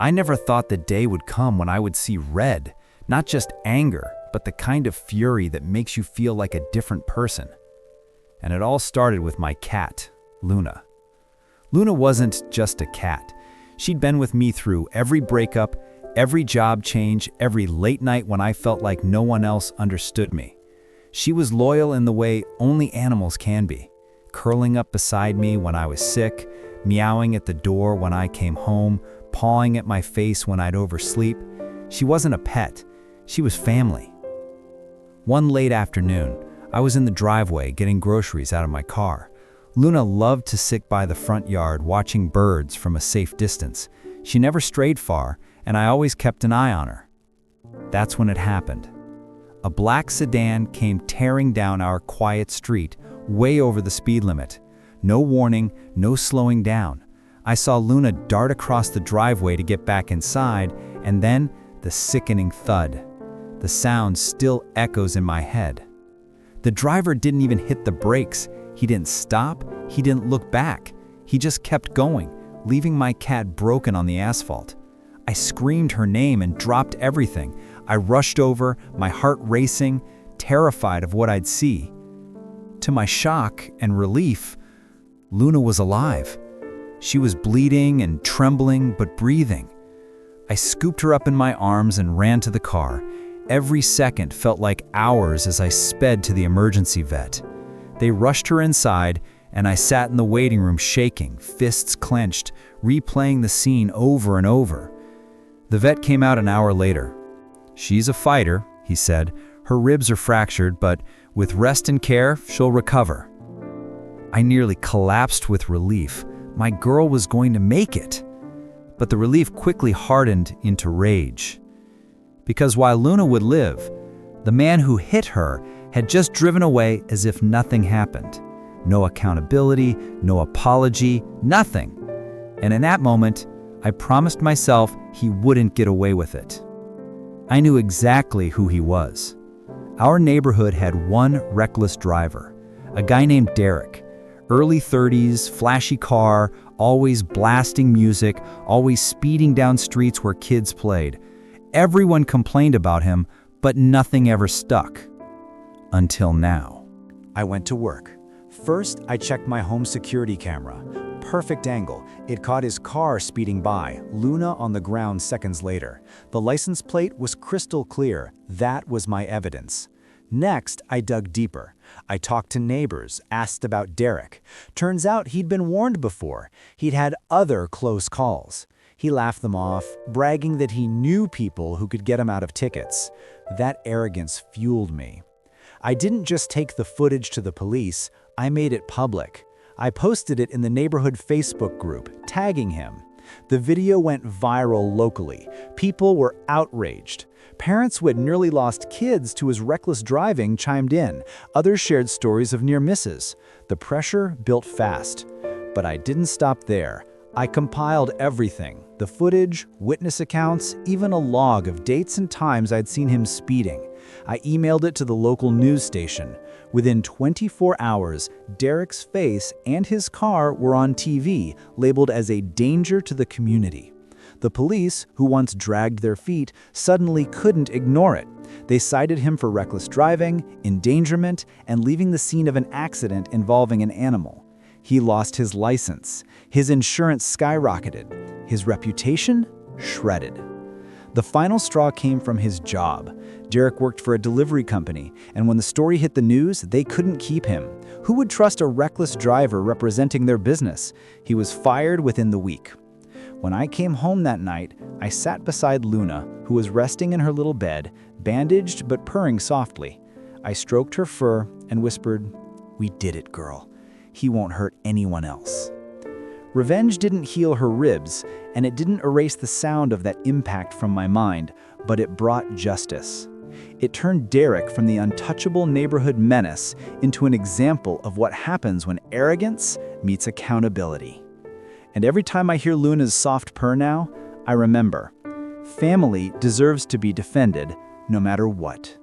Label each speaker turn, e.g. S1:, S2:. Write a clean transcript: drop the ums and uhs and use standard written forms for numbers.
S1: I never thought the day would come when I would see red, not just anger, but the kind of fury that makes you feel like a different person. And it all started with my cat, Luna. Luna wasn't just a cat. She'd been with me through every breakup, every job change, every late night when I felt like no one else understood me. She was loyal in the way only animals can be, curling up beside me when I was sick, meowing at the door when I came home, pawing at my face when I'd oversleep. She wasn't a pet, she was family. One late afternoon, I was in the driveway getting groceries out of my car. Luna loved to sit by the front yard watching birds from a safe distance. She never strayed far, and I always kept an eye on her. That's when it happened. A black sedan came tearing down our quiet street, way over the speed limit. No warning, no slowing down. I saw Luna dart across the driveway to get back inside, and then the sickening thud. The sound still echoes in my head. The driver didn't even hit the brakes. He didn't stop, he didn't look back. He just kept going, leaving my cat broken on the asphalt. I screamed her name and dropped everything. I rushed over, my heart racing, terrified of what I'd see. To my shock and relief, Luna was alive. She was bleeding and trembling, but breathing. I scooped her up in my arms and ran to the car. Every second felt like hours as I sped to the emergency vet. They rushed her inside, and I sat in the waiting room shaking, fists clenched, replaying the scene over and over. The vet came out an hour later. "She's a fighter," he said. "Her ribs are fractured, but with rest and care, she'll recover." I nearly collapsed with relief. My girl was going to make it. But the relief quickly hardened into rage. Because while Luna would live, the man who hit her had just driven away as if nothing happened. No accountability, no apology, nothing. And in that moment, I promised myself he wouldn't get away with it. I knew exactly who he was. Our neighborhood had one reckless driver, a guy named Derek. Early 30s, flashy car, always blasting music, always speeding down streets where kids played. Everyone complained about him, but nothing ever stuck. Until now. I went to work. First, I checked my home security camera. Perfect angle. It caught his car speeding by, Luna on the ground seconds later. The license plate was crystal clear. That was my evidence. Next, I dug deeper. I talked to neighbors, asked about Derek. Turns out he'd been warned before. He'd had other close calls. He laughed them off, bragging that he knew people who could get him out of tickets. That arrogance fueled me. I didn't just take the footage to the police, I made it public. I posted it in the neighborhood Facebook group, tagging him. The video went viral locally. People were outraged. Parents who had nearly lost kids to his reckless driving chimed in. Others shared stories of near misses. The pressure built fast. But I didn't stop there. I compiled everything, the footage, witness accounts, even a log of dates and times I'd seen him speeding. I emailed it to the local news station. Within 24 hours, Derek's face and his car were on TV, labeled as a danger to the community. The police, who once dragged their feet, suddenly couldn't ignore it. They cited him for reckless driving, endangerment, and leaving the scene of an accident involving an animal. He lost his license. His insurance skyrocketed. His reputation shredded. The final straw came from his job. Derek worked for a delivery company, and when the story hit the news, they couldn't keep him. Who would trust a reckless driver representing their business? He was fired within the week. When I came home that night, I sat beside Luna, who was resting in her little bed, bandaged but purring softly. I stroked her fur and whispered, "We did it, girl. He won't hurt anyone else." Revenge didn't heal her ribs, and it didn't erase the sound of that impact from my mind, but it brought justice. It turned Derek from the untouchable neighborhood menace into an example of what happens when arrogance meets accountability. And every time I hear Luna's soft purr now, I remember, family deserves to be defended no matter what.